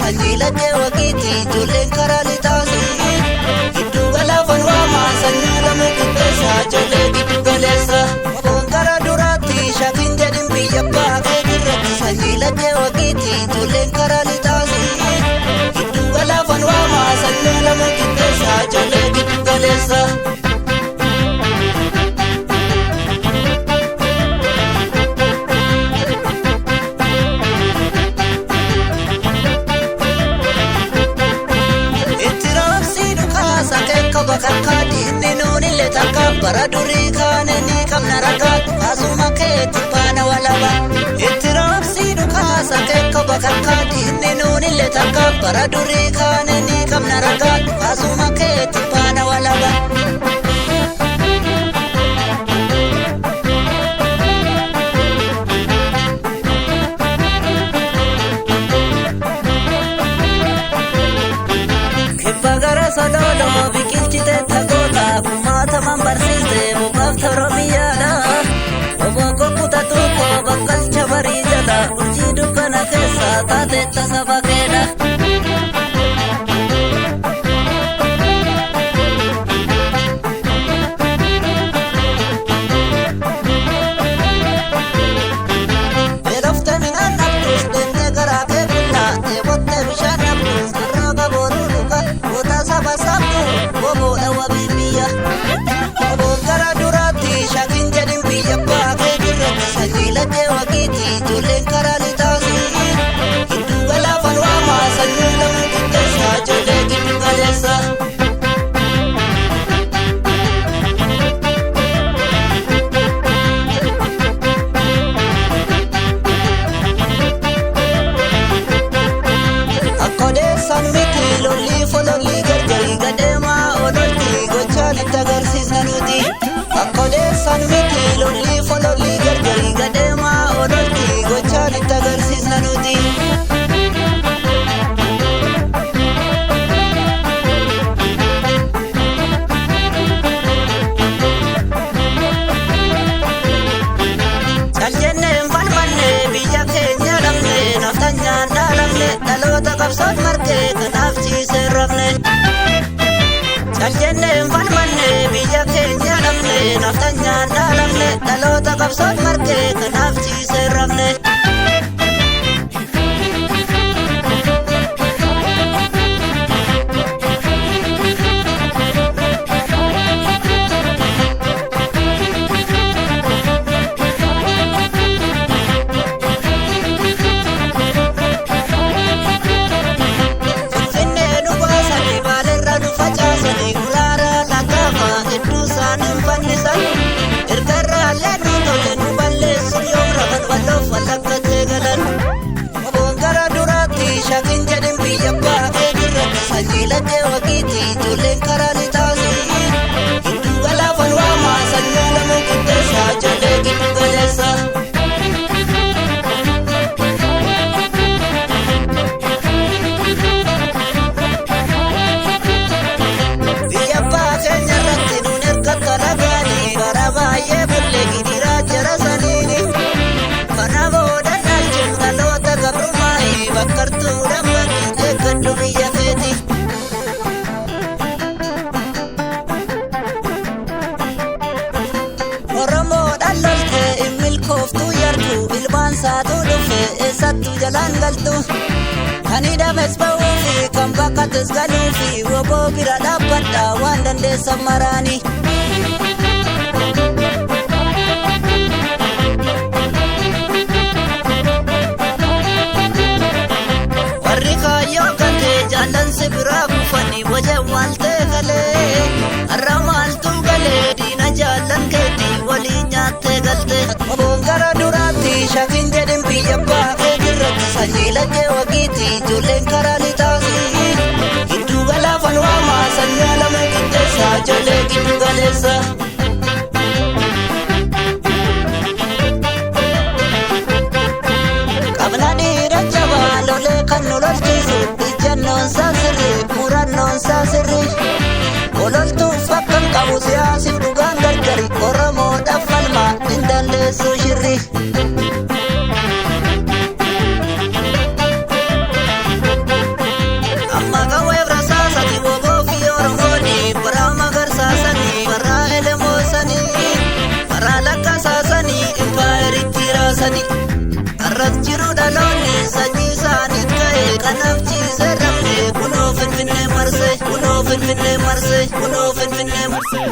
sanyiila kee wakiiti ijoolleen karaa lixaasi giddu galaafan waamaa sanyii lama qixxeessa ijoollee giddu galeessa oboon gara duraatti shakiin jedhin biyya baakee dirratti sanyiila kee wakiiti ijoolleen karaa lixaasi giddu galaafan waamaa sanyii lama qixxeessa ijoollee giddu galeessa. Bakakadi ninuni letaka bara duri kane ni kamna rakat asuma ke tupana walaba itirapsi dukasa ke bakakadi ninuni letaka bara duri kane ni kamna rakat asuma ke tupana walaba kibagara sadolo bikilchite takota kumata mambarsiste mukafta romiyana oboko kutatuko bakalcha barijala ujidu kana kesa tate tasabakena belofte minan nabdus denge garake bulla ebotte bishan nabdus arraga boruduka ota sabasabu bobo dawa bibiya obon gara durati shakin jedin biyya baakee dirratti sanyiila kee wakiiti ijoolleen karaa lixaasi giddu galaafan waamaa sanyii lama qixxeessa ijoollee giddu galeessa. Akkodeessan miti lolli fololli gargari gadeemaa ololti gochaanitti agarsiisna nuti. Akkodeessan miti lolli fololli gargari gadeemaa ololti gochaanitti agarsiisna nuti. Caljenneen falmanne biyya keenya dhabne naftanyaan dhaalamne dhaloota qabsoon margee kanaaf ciisee rafne. Caljenneen falmanne biyya keenya dhabne naftanyaan dhaalamne dhaloota qabsoon margee kanaaf ciisee rafne. Shakin jedhin biyya baakee dirratti sanyiila kee wakiiti ijoolleen karaa lixaasi giddu galaafan waamaa sanyii lama qixxeessa ijoollee giddu galeessa. Biyya baakeenya irratti nuun erga lagaanii bara baay'ee bullee gidiraa jara saniini kana booda dhaalchuun dhaloota gabrumaayi bakkartuu dhammaqii eeggadhu biyya keeti. Oromoodhaan lolte hin milkooftuu yartu ilmaan saatuu dhufe eessattuu jalaan galtu kan hidhames ba'uu fi kan bakkattes galuu fi woboo bira dhaabbadha waan dandeessan maraani. Warri kaayyoo kate jaallansi biraa kufanii wajjin waaltee galee har'a maaltu galee diina jaallan keetii waliin nyaattee galte. Oboon gara duraatti shakin jedhin biyya baakee dirratti sanyiila kee wakiiti ijoolleen karaa lixaasi giddu galaafan waamaa sanyii lama qixxeessa ijoollee giddu galeessa. Qabna dhiira jabaa lolee kan nu lolchiisu ijjannoon isaa sirri murannoon isaa sirri ololtuuf akka hin qabu siyaasiif dhugaan gargari Oromoodhaaf falma hin dandeessu shirri. kanamchi zarrafne kuno finfinne marse kuno finfinne marse kuno finfinne marse